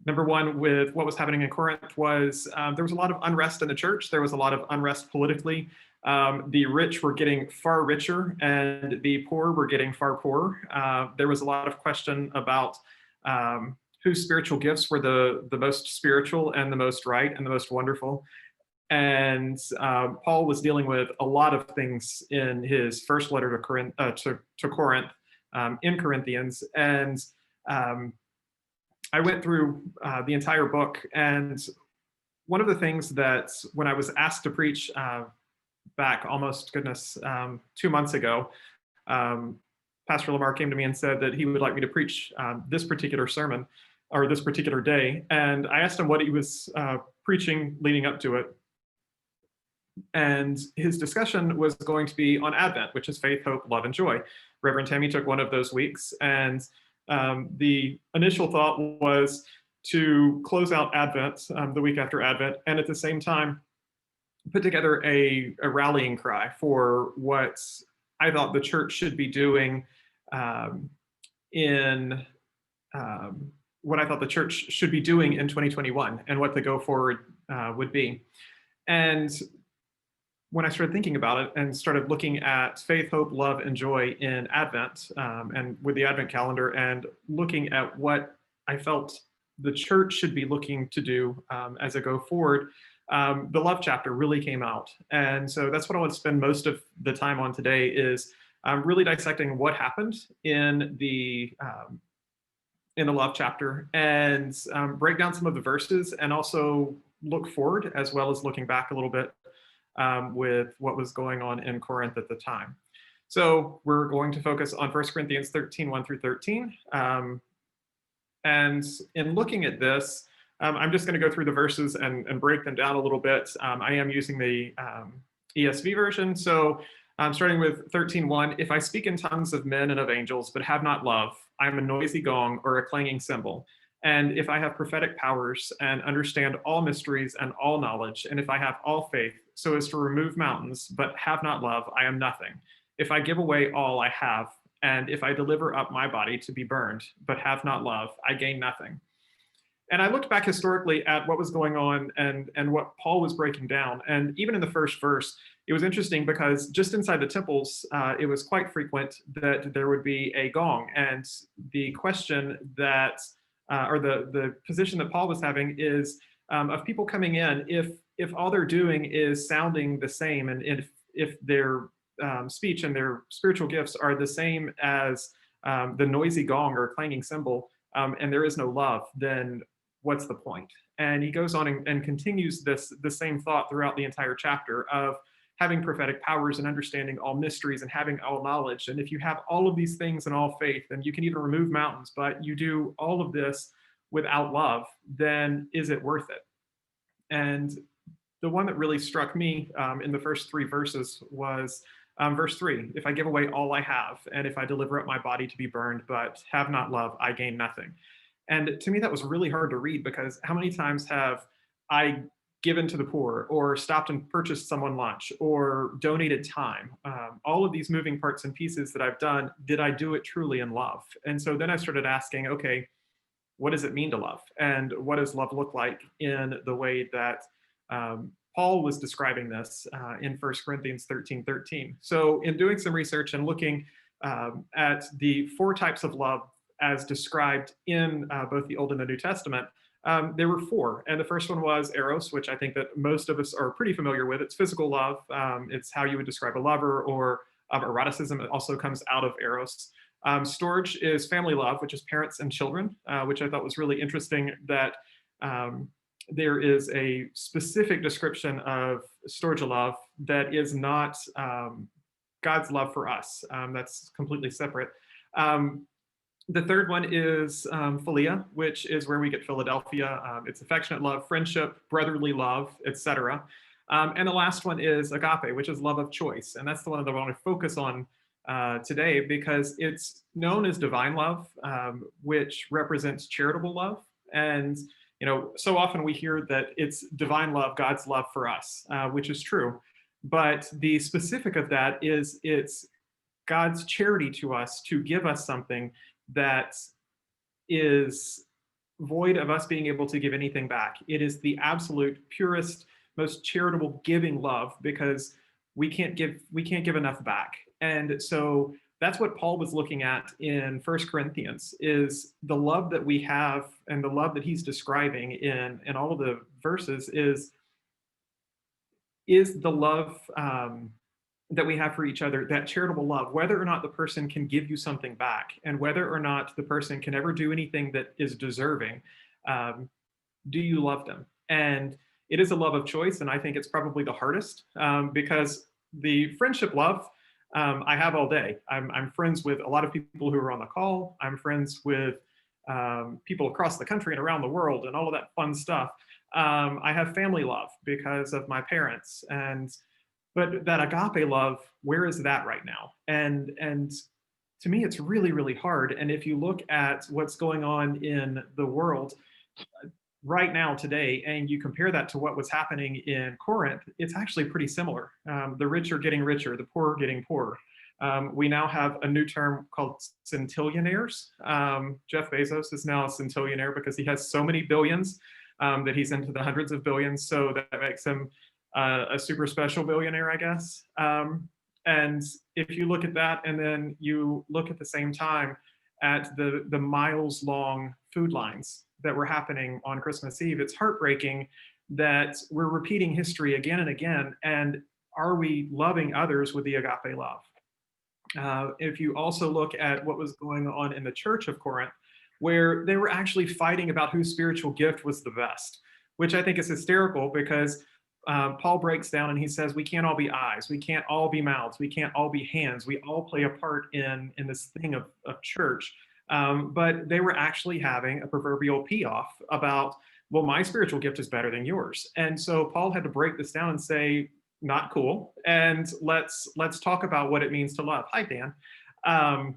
Number one, with what was happening in Corinth was there was a lot of unrest in the church. There was a lot of unrest politically. The rich were getting far richer and the poor were getting far poorer. There was a lot of question about whose spiritual gifts were the most spiritual and the most right and the most wonderful. And Paul was dealing with a lot of things in his first letter to Corinth, in Corinthians. And I went through the entire book, and one of the things that when I was asked to preach back almost, 2 months ago, Pastor Lamar came to me and said that he would like me to preach this particular sermon or this particular day. And I asked him what he was preaching leading up to it. And his discussion was going to be on Advent, which is faith, hope, love, and joy. Reverend Tammy took one of those weeks, and the initial thought was to close out Advent the week after Advent, and at the same time put together a rallying cry for what I thought the church should be doing in 2021 and what the go forward would be. And when I started thinking about it and started looking at faith, hope, love, and joy in Advent and with the Advent calendar and looking at what I felt the church should be looking to do as I go forward, the love chapter really came out. And so that's what I want to spend most of the time on today is really dissecting what happened in the love chapter and break down some of the verses and also look forward as well as looking back a little bit with what was going on in Corinth at the time. So we're going to focus on 1 Corinthians 13, 1 through 13. And in looking at this, I'm just going to go through the verses and break them down a little bit. I am using the ESV version. So starting with 13:1, if I speak in tongues of men and of angels, but have not love, I am a noisy gong or a clanging cymbal. And if I have prophetic powers and understand all mysteries and all knowledge, and if I have all faith so as to remove mountains, but have not love, I am nothing. If I give away all I have, and if I deliver up my body to be burned, but have not love, I gain nothing. And I looked back historically at what was going on and what Paul was breaking down. And even in the first verse, it was interesting because just inside the temples, it was quite frequent that there would be a gong. And the question that or the position that Paul was having is of people coming in, if all they're doing is sounding the same, and if their speech and their spiritual gifts are the same as the noisy gong or clanging cymbal, and there is no love, then what's the point? And he goes on and continues the same thought throughout the entire chapter of having prophetic powers and understanding all mysteries and having all knowledge. And if you have all of these things and all faith, and you can even remove mountains, but you do all of this without love, then is it worth it? And the one that really struck me in the first three verses was verse 3, if I give away all I have, and if I deliver up my body to be burned, but have not love, I gain nothing. And to me, that was really hard to read because how many times have I given to the poor or stopped and purchased someone lunch or donated time? All of these moving parts and pieces that I've done, did I do it truly in love? And so then I started asking, okay, what does it mean to love? And what does love look like in the way that Paul was describing this in 1 Corinthians 13:13. So in doing some research and looking at the 4 types of love as described in both the Old and the New Testament, there were 4. And the first one was eros, which I think that most of us are pretty familiar with. It's physical love. It's how you would describe a lover, or eroticism. It also comes out of eros. Storge is family love, which is parents and children, which I thought was really interesting that there is a specific description of storge love that is not God's love for us. That's completely separate. The third one is philia, which is where we get Philadelphia. It's affectionate love, friendship, brotherly love, etc. And the last one is agape, which is love of choice. And that's the one that I want to focus on today, because it's known as divine love, which represents charitable love. And so often we hear that it's divine love, God's love for us, which is true. But the specific of that is it's God's charity to us to give us something that is void of us being able to give anything back. It is the absolute purest, most charitable giving love, because we can't give enough back. And so that's what Paul was looking at in 1 Corinthians, is the love that we have, and the love that he's describing in all of the verses is the love that we have for each other, that charitable love, whether or not the person can give you something back, and whether or not the person can ever do anything that is deserving. Do you love them? And it is a love of choice, and I think it's probably the hardest, because the friendship love, I have all day. I'm friends with a lot of people who are on the call. I'm friends with people across the country and around the world and all of that fun stuff. I have family love because of my parents. But that agape love, where is that right now? And to me, it's really, really hard. And if you look at what's going on in the world right now today, and you compare that to what was happening in Corinth, it's actually pretty similar. The rich are getting richer, the poor are getting poorer. We now have a new term called centillionaires. Jeff Bezos is now a centillionaire because he has so many billions that he's into the hundreds of billions. So that makes him a super special billionaire, I guess. And if you look at that, and then you look at the same time at the miles long food lines that were happening on Christmas Eve, it's heartbreaking that we're repeating history again and again. And are we loving others with the agape love? If you also look at what was going on in the church of Corinth, where they were actually fighting about whose spiritual gift was the best, which I think is hysterical, because Paul breaks down and he says, we can't all be eyes, we can't all be mouths, we can't all be hands, we all play a part in this thing of church. But they were actually having a proverbial pee-off about, well, my spiritual gift is better than yours. And so Paul had to break this down and say, not cool, and let's talk about what it means to love. Hi, Dan.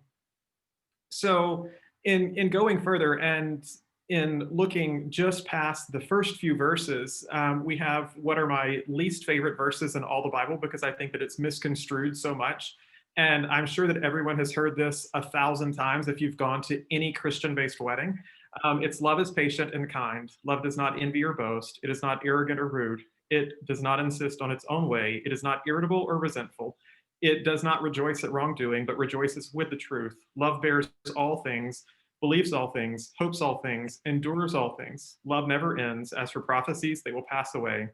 So in going further, and in looking just past the first few verses, we have what are my least favorite verses in all the Bible, because I think that it's misconstrued so much. And I'm sure that everyone has heard this 1,000 times if you've gone to any Christian-based wedding. It's love is patient and kind. Love does not envy or boast. It is not arrogant or rude. It does not insist on its own way. It is not irritable or resentful. It does not rejoice at wrongdoing, but rejoices with the truth. Love bears all things, believes all things, hopes all things, endures all things. Love never ends. As for prophecies, they will pass away.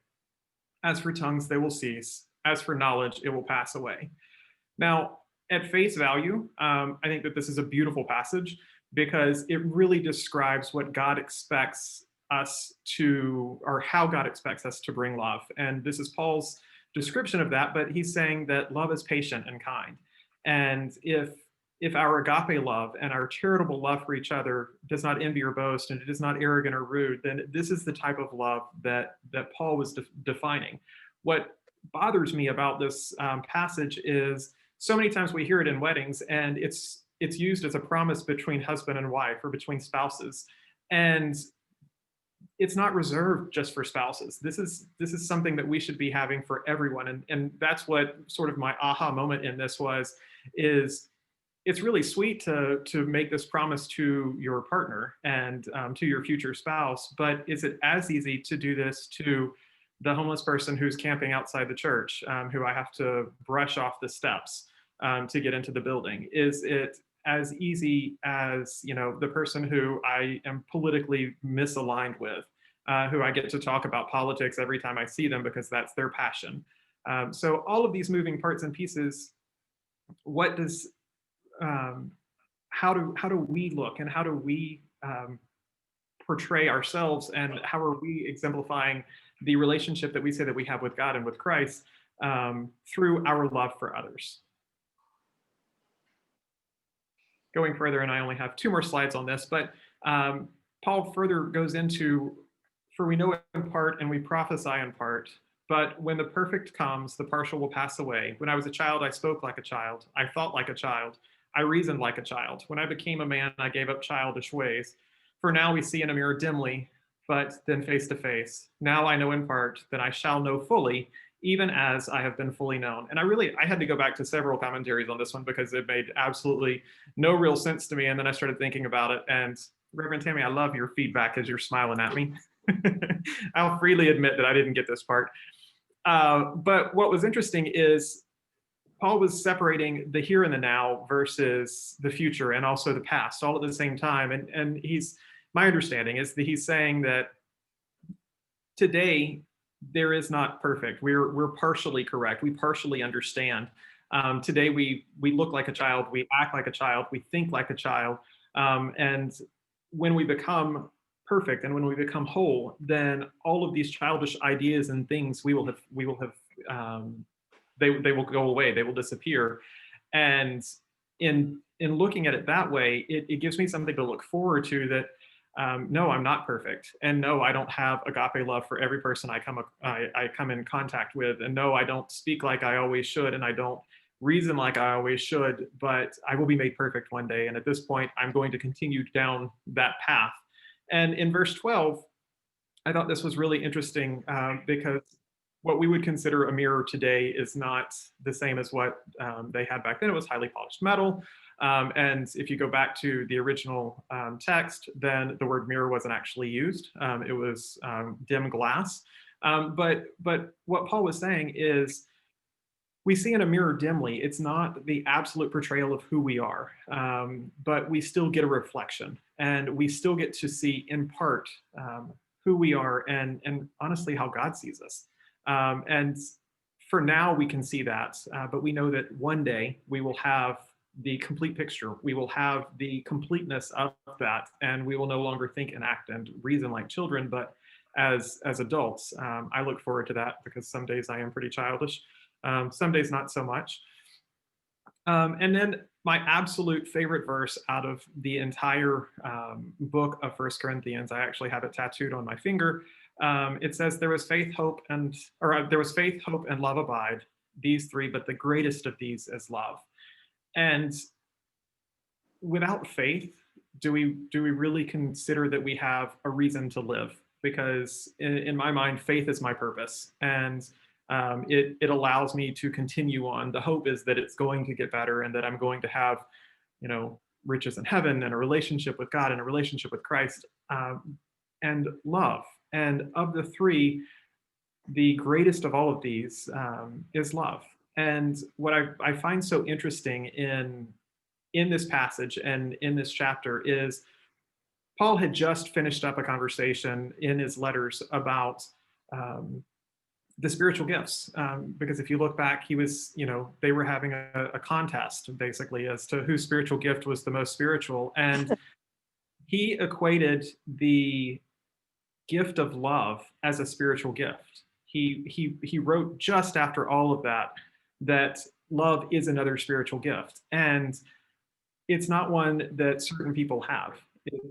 As for tongues, they will cease. As for knowledge, it will pass away. Now, at face value, I think that this is a beautiful passage, because it really describes what God expects us to, or how God expects us to bring love. And this is Paul's description of that, but he's saying that love is patient and kind. And if our agape love and our charitable love for each other does not envy or boast, and it is not arrogant or rude, then this is the type of love that Paul was defining. What bothers me about this passage is so many times we hear it in weddings, and it's used as a promise between husband and wife, or between spouses. And it's not reserved just for spouses. This is something that we should be having for everyone. And that's what sort of my aha moment in this is it's really sweet to make this promise to your partner and to your future spouse, but is it as easy to do this to the homeless person who's camping outside the church, who I have to brush off the steps to get into the building? Is it as easy as, you know, the person who I am politically misaligned with, who I get to talk about politics every time I see them because that's their passion? So all of these moving parts and pieces, what does um, how do we look and how do we portray ourselves and how are we exemplifying the relationship that we say that we have with God and with Christ through our love for others? Going further, and I only have 2 more slides on this, but Paul further goes into, for we know in part and we prophesy in part, but when the perfect comes, the partial will pass away. When I was a child, I spoke like a child. I thought like a child. I reasoned like a child. When I became a man, I gave up childish ways. For now we see in a mirror dimly, but then face to face. Now I know in part, then I shall know fully, even as I have been fully known. And I had to go back to several commentaries on this one because it made absolutely no real sense to me. And then I started thinking about it. And Reverend Tammy, I love your feedback as you're smiling at me. I'll freely admit that I didn't get this part. But what was interesting is Paul was separating the here and the now versus the future and also the past all at the same time. And my understanding is that he's saying that today there is not perfect. We're partially correct. We partially understand. Today we look like a child, we act like a child, we think like a child, and when we become perfect and when we become whole, then all of these childish ideas and things we will have they will go away, they will disappear. And in looking at it that way, it gives me something to look forward to, that no, I'm not perfect, and no, I don't have agape love for every person I come in contact with, and no, I don't speak like I always should, and I don't reason like I always should, but I will be made perfect one day. And at this point, I'm going to continue down that path. And in verse 12, I thought this was really interesting because what we would consider a mirror today is not the same as what they had back then. It was highly polished metal. And if you go back to the original text, then the word mirror wasn't actually used. It was dim glass. But what Paul was saying is, we see in a mirror dimly. It's not the absolute portrayal of who we are, but we still get a reflection, and we still get to see in part who we are, and honestly how God sees us. And for now, we can see that, but we know that one day we will have the complete picture. We will have the completeness of that, and we will no longer think and act and reason like children, but as adults. I look forward to that because some days I am pretty childish. Some days not so much. And then my absolute favorite verse out of the entire book of First Corinthians, I actually have it tattooed on my finger. It says, there was faith, hope, and love abide, these 3, but the greatest of these is love. And without faith, do we really consider that we have a reason to live? Because in my mind, faith is my purpose, and it allows me to continue on. The hope is that it's going to get better and that I'm going to have, riches in heaven and a relationship with God and a relationship with Christ, and love. And of the 3, the greatest of all of these is love. And what I find so interesting in this passage and in this chapter is Paul had just finished up a conversation in his letters about the spiritual gifts, because if you look back, he was, they were having a contest basically as to whose spiritual gift was the most spiritual, and he equated the gift of love as a spiritual gift. He wrote just after all of that love is another spiritual gift, and it's not one that certain people have.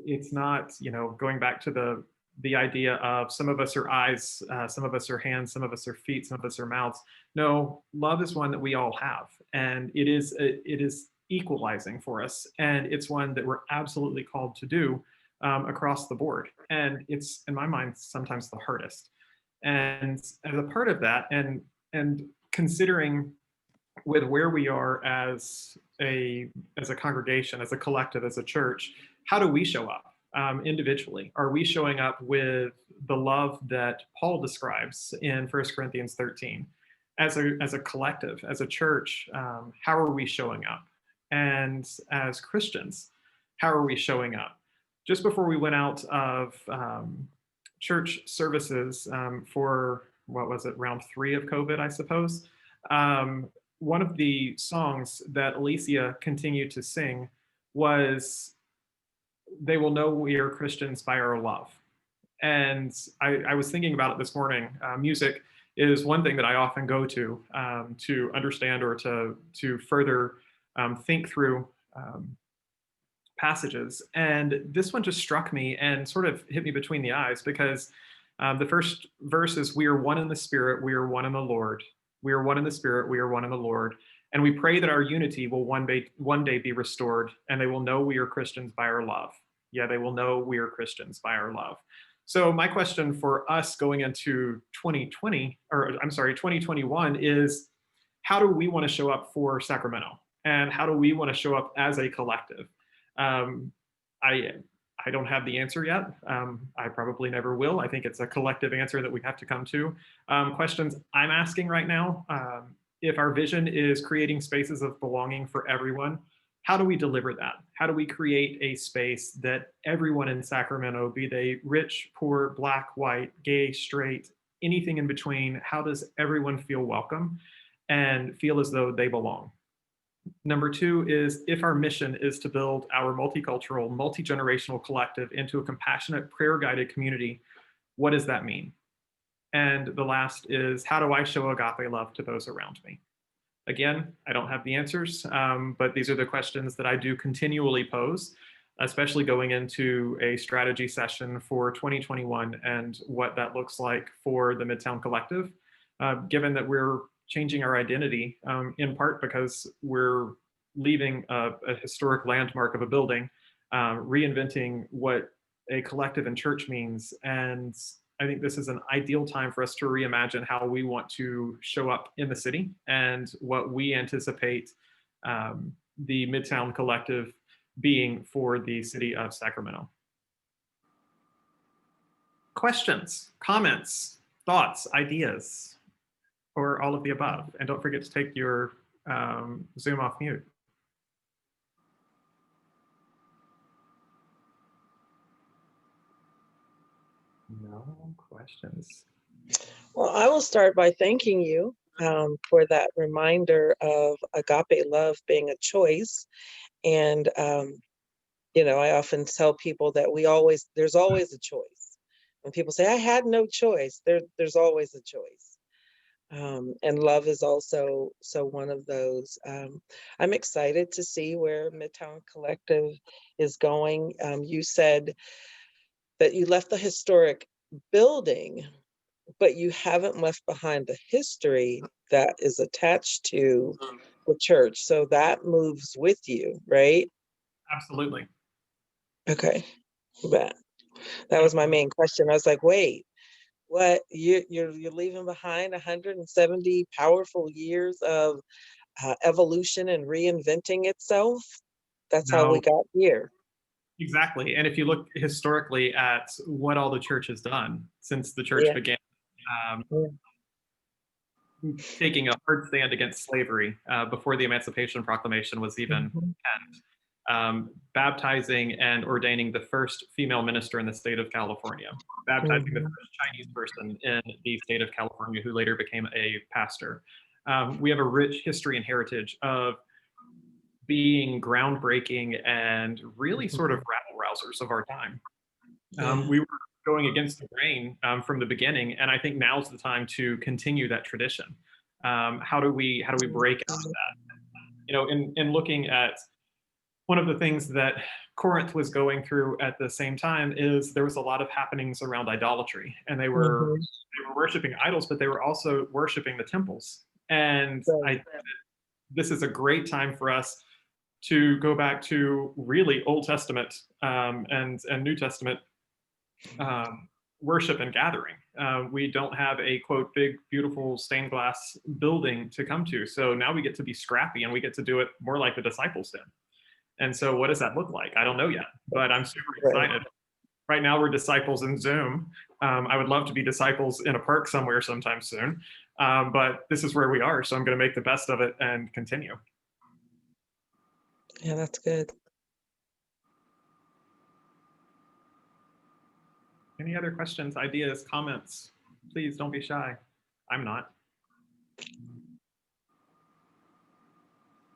It's not, going back to the idea of some of us are eyes, some of us are hands, some of us are feet, some of us are mouths. No, love is one that we all have, and it is equalizing for us, and it's one that we're absolutely called to do across the board. And it's, in my mind, sometimes the hardest. And as a part of that, and considering with where we are as a congregation, as a collective, as a church. How do we show up individually? Are we showing up with the love that Paul describes in 1 Corinthians 13? As a collective, as a church, how are we showing up? And as Christians, how are we showing up? Just before we went out of church services for, what was it, round 3 of COVID, I suppose. One of the songs that Alicia continued to sing was, "They will know we are Christians by our love." And I was thinking about it this morning. Music is one thing that I often go to understand or to further think through passages. And this one just struck me and sort of hit me between the eyes, because the first verse is, "We are one in the Spirit, we are one in the Lord. We are one in the Spirit, we are one in the Lord. And we pray that our unity will one day be restored, and they will know we are Christians by our love." Yeah, they will know we are Christians by our love. So my question for us going into 2020, or I'm sorry, 2021, is, how do we want to show up for Sacramento? And how do we want to show up as a collective? Um, I I don't have the answer yet. I probably never will. I think it's a collective answer that we have to come to. Questions I'm asking right now: if our vision is creating spaces of belonging for everyone, how do we deliver that? How do we create a space that everyone in Sacramento, be they rich, poor, black, white, gay, straight, anything in between, how does everyone feel welcome and feel as though they belong? Number 2 is, if our mission is to build our multicultural, multi-generational collective into a compassionate, prayer-guided community, what does that mean? And the last is, how do I show agape love to those around me? Again, I don't have the answers, but these are the questions that I do continually pose, especially going into a strategy session for 2021 and what that looks like for the Midtown Collective, given that we're changing our identity, in part because we're leaving a historic landmark of a building, reinventing what a collective and church means. And I think this is an ideal time for us to reimagine how we want to show up in the city and what we anticipate the Midtown Collective being for the city of Sacramento. Questions, comments, thoughts, ideas, or all of the above? And don't forget to take your Zoom off mute. No questions. Well, I will start by thanking you for that reminder of agape love being a choice. And, I often tell people that there's always a choice. When people say, I had no choice, there's always a choice. And love is also one of those. I'm excited to see where Midtown Collective is going. You said that you left the historic building, but you haven't left behind the history that is attached to the church. So that moves with you, right? Absolutely. Okay. That was my main question. I was like, wait, what? You're leaving behind 170 powerful years of evolution and reinventing itself? That's how we No, got here. exactly. And if you look historically at what all the church has done since the church Yeah. began, um, Yeah. taking a hard stand against slavery before the Emancipation Proclamation was even Mhm. penned, baptizing and ordaining the first female minister in the state of California, baptizing the Mhm. first Chinese person in the state of California who later became a pastor. We have a rich history and heritage of being groundbreaking and really sort of rabble rousers of our time. Yeah. We were going against the grain from the beginning, and I think now's the time to continue that tradition. How do we break out of that? In looking at one of the things that Corinth was going through at the same time is there was a lot of happenings around idolatry, and Mhm. they were worshiping idols, but they were also worshiping the temples. And Right. this is a great time for us to go back to really Old Testament and New Testament worship and gathering. We don't have a quote big beautiful stained glass building to come to. So now we get to be scrappy and we get to do it more like the disciples did. And so what does that look like? I don't know yet, but I'm super Right. excited. Right now we're disciples in Zoom. I would love to be disciples in a park somewhere sometime soon. But this is where we are. So I'm going to make the best of it and continue. Yeah, that's good. Any other questions, ideas, comments? Please don't be shy. I'm not.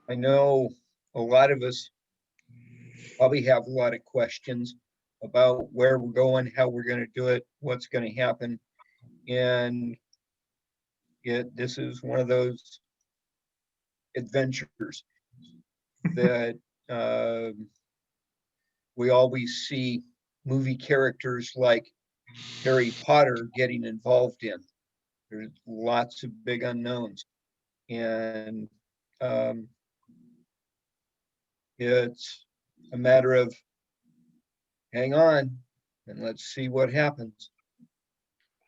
I know a lot of us probably have a lot of questions about where we're going, how we're going to do it, what's going to happen. And this is one of those adventures that we always see movie characters like Harry Potter getting involved in. There's lots of big unknowns. And it's a matter of hang on and let's see what happens.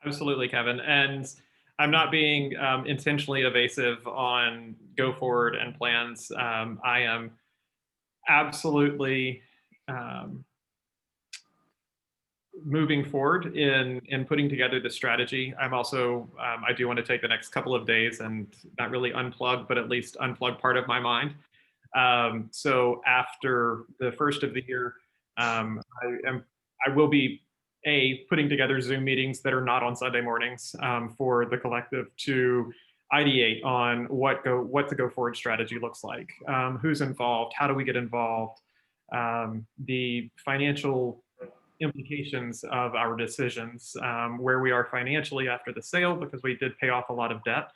Absolutely, Kevin. And I'm not being intentionally evasive on go forward and plans. I am absolutely moving forward in putting together the strategy. I'm also I do want to take the next couple of days and not really unplug, but at least unplug part of my mind. So after the first of the year, I will be putting together Zoom meetings that are not on Sunday mornings for the collective to ideate on what the go forward strategy looks like, who's involved, how do we get involved, the financial implications of our decisions, where we are financially after the sale, because we did pay off a lot of debt,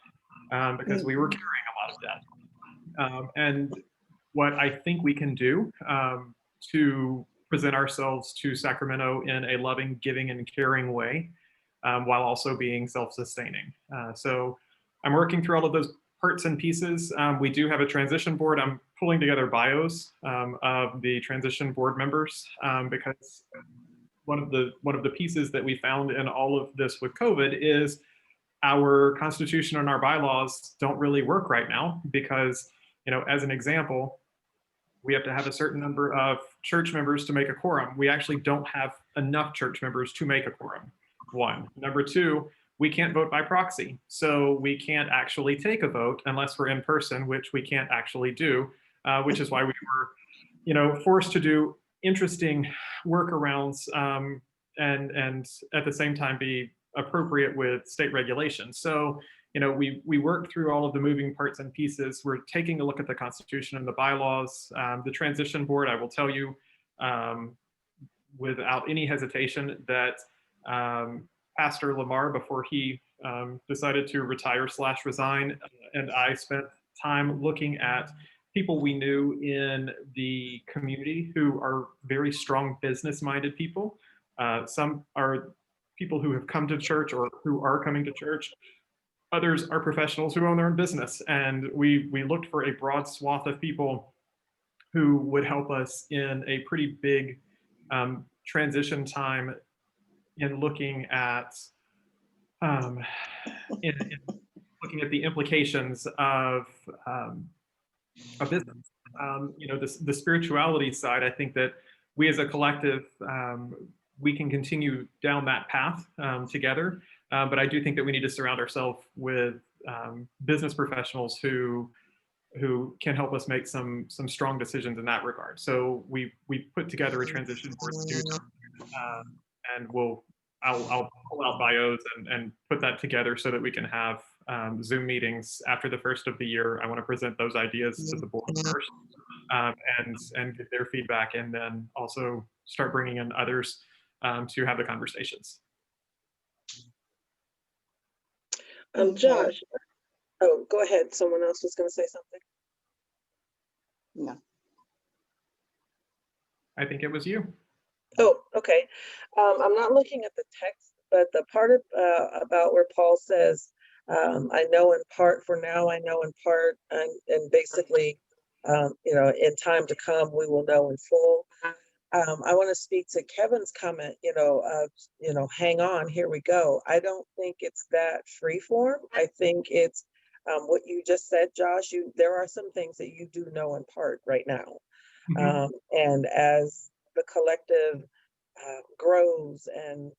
because we were carrying a lot of debt, and what I think we can do to present ourselves to Sacramento in a loving, giving, and caring way, while also being self-sustaining. So I'm working through all of those parts and pieces. We do have a transition board. I'm pulling together bios of the transition board members, because one of the pieces that we found in all of this with COVID is our constitution and our bylaws don't really work right now because, as an example, we have to have a certain number of church members to make a quorum. We actually don't have enough church members to make a quorum, one. Number two, we can't vote by proxy. So we can't actually take a vote unless we're in person, which we can't actually do, which is why we were, forced to do interesting workarounds, and at the same time be appropriate with state regulations. So, we worked through all of the moving parts and pieces. We're taking a look at the Constitution and the bylaws. The transition board, I will tell you without any hesitation that Pastor Lamar, before he decided to retire/resign, and I spent time looking at people we knew in the community who are very strong business-minded people. Some are people who have come to church or who are coming to church. Others are professionals who own their own business. And we looked for a broad swath of people who would help us in a pretty big transition time in looking at looking at the implications of a business. The spirituality side, I think that we as a collective, we can continue down that path together. But I do think that we need to surround ourselves with business professionals who can help us make some strong decisions in that regard. So we put together a transition board to do that, and I'll pull out bios and put that together so that we can have Zoom meetings after the first of the year. I want to present those ideas to the board first, and get their feedback, and then also start bringing in others to have the conversations. Josh, oh, go ahead. Someone else was going to say something. No. I think it was you. Oh, okay. I'm not looking at the text, but the part about where Paul says, I know in part for now, I know in part, and basically, in time to come, we will know in full. I want to speak to Kevin's comment, hang on, here we go. I don't think it's that free form. I think it's what you just said, Josh. There are some things that you do know in part right now. And as the collective grows and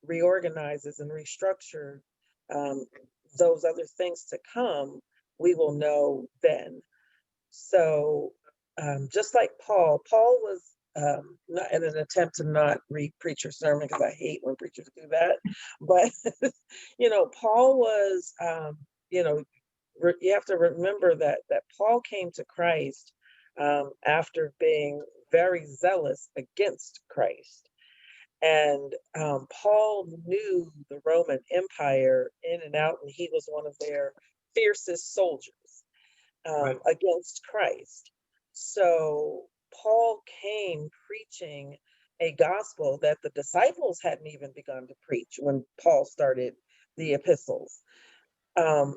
reorganizes and restructure those other things to come, we will know then. So just like Paul was not in an attempt to not preach your sermon, because I hate when preachers do that, but Paul was, you have to remember that Paul came to Christ after being very zealous against Christ. And Paul knew the Roman Empire in and out, and he was one of their fiercest soldiers against Christ. So Paul came preaching a gospel that the disciples hadn't even begun to preach when Paul started the epistles.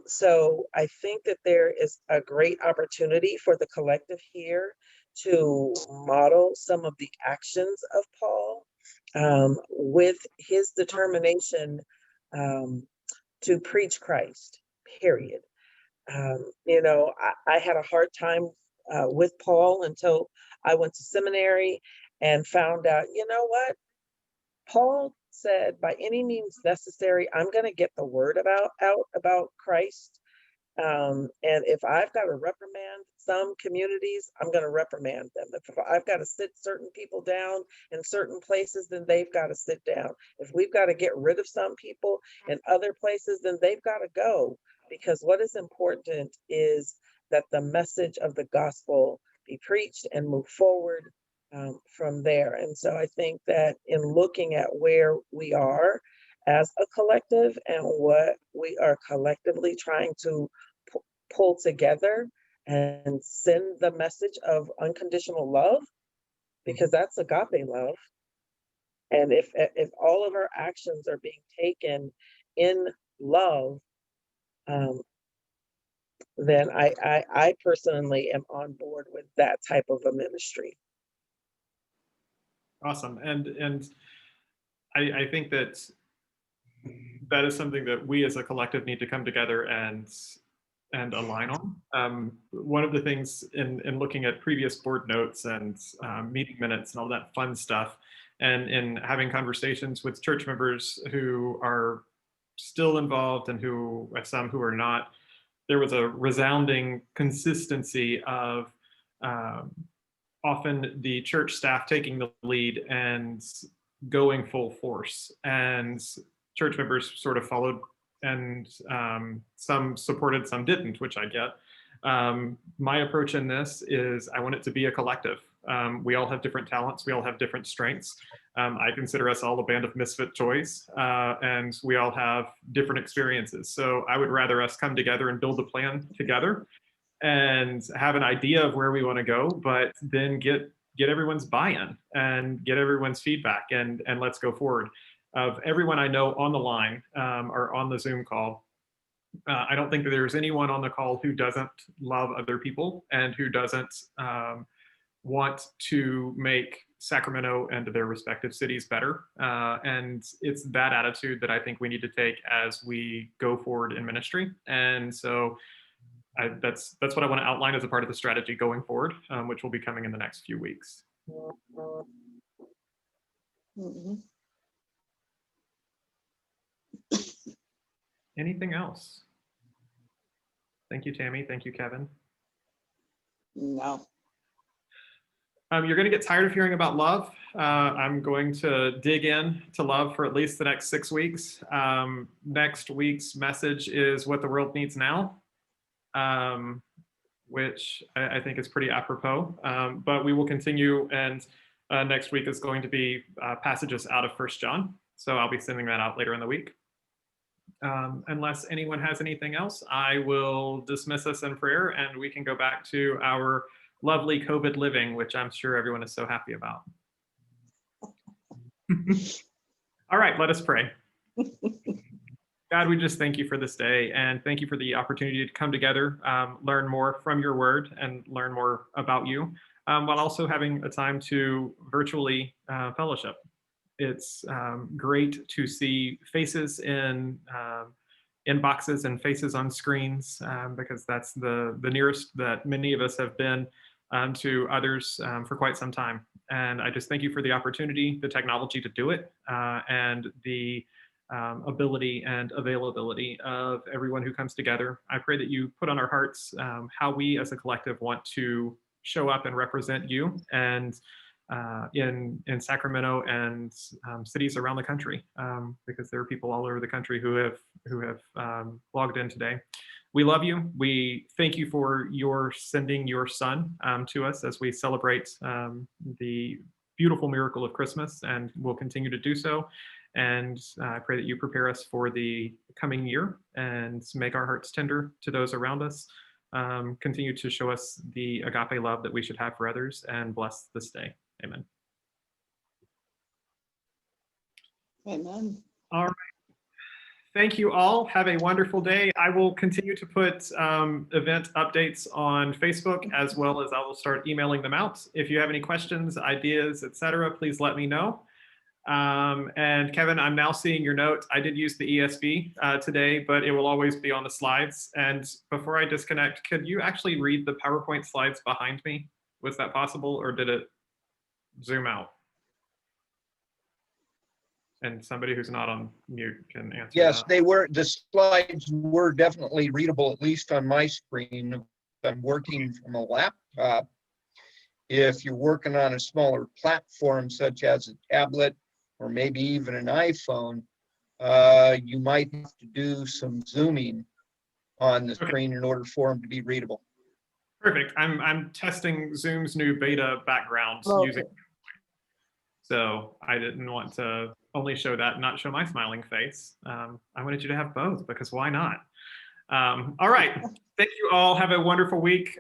So I think that there is a great opportunity for the collective here to model some of the actions of Paul with his determination to preach Christ, period. I had a hard time with Paul until I went to seminary and found out, you know what? Paul said, by any means necessary, I'm going to get the word out about Christ. And if I've got to reprimand some communities, I'm going to reprimand them. If I've got to sit certain people down in certain places, then they've got to sit down. If we've got to get rid of some people in other places, then they've got to go. Because what is important is that the message of the gospel be preached and move forward from there. And so I think that in looking at where we are as a collective and what we are collectively trying to pull together and send the message of unconditional love, because that's agape love. And if all of our actions are being taken in love, then I personally am on board with that type of a ministry. Awesome. And I think that is something that we as a collective need to come together and align on. One of the things in looking at previous board notes and meeting minutes and all that fun stuff, and in having conversations with church members who are still involved and some who are not, there was a resounding consistency of often the church staff taking the lead and going full force, and church members sort of followed, and some supported, some didn't, which I get. My approach in this is I want it to be a collective. We all have different talents. We all have different strengths. I consider us all a band of misfit toys, and we all have different experiences. So I would rather us come together and build a plan together and have an idea of where we want to go, but then get everyone's buy-in and get everyone's feedback, and let's go forward. Of everyone I know on the line or on the Zoom call, I don't think that there's anyone on the call who doesn't love other people and who doesn't want to make Sacramento and their respective cities better. And it's that attitude that I think we need to take as we go forward in ministry. And so that's what I want to outline as a part of the strategy going forward, which will be coming in the next few weeks. Mm-hmm. Anything else? Thank you, Tammy. Thank you, Kevin. No. You're going to get tired of hearing about love. I'm going to dig in to love for at least the next 6 weeks. Next week's message is what the world needs now, which I think is pretty apropos. But we will continue, and next week is going to be passages out of 1 John. So I'll be sending that out later in the week. Unless anyone has anything else, I will dismiss us in prayer, and we can go back to our lovely COVID living, which I'm sure everyone is so happy about. All right, let us pray. God, we just thank you for this day, and thank you for the opportunity to come together, learn more from your word, and learn more about you. while also having a time to virtually fellowship. It's great to see faces in inboxes and faces on screens, because that's the nearest that many of us have been to others for quite some time. And I just thank you for the opportunity, the technology to do it, and the ability and availability of everyone who comes together. I pray that you put on our hearts how we as a collective want to show up and represent you, and in Sacramento and cities around the country, because there are people all over the country who have logged in today. We love you. We thank you for your sending your son to us as we celebrate the beautiful miracle of Christmas, and we'll continue to do so. And I pray that you prepare us for the coming year and make our hearts tender to those around us. Continue to show us the agape love that we should have for others, and bless this day. Amen. Amen. All right. Thank you all. Have a wonderful day. I will continue to put event updates on Facebook, as well as I will start emailing them out. If you have any questions, ideas, etc., please let me know. And Kevin, I'm now seeing your note. I did use the ESV today, but it will always be on the slides. And before I disconnect, could you actually read the PowerPoint slides behind me? Was that possible, or did it zoom out? And somebody who's not on mute can answer Yes, that. the slides were definitely readable, at least on my screen. I'm working from a laptop. If you're working on a smaller platform, such as a tablet or maybe even an iPhone, you might have to do some zooming on the screen in order for them to be readable. Perfect. I'm testing Zoom's new beta background using. So I didn't want to only show that and not show my smiling face. I wanted you to have both, because why not? All right. Thank you all. Have a wonderful week.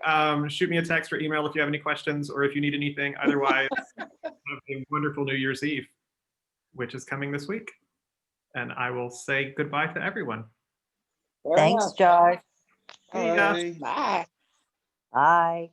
Shoot me a text or email if you have any questions, or if you need anything. Otherwise, have a wonderful New Year's Eve, which is coming this week. And I will say goodbye to everyone. Fair Thanks, enough. Josh. See ya. Bye. Bye. Bye.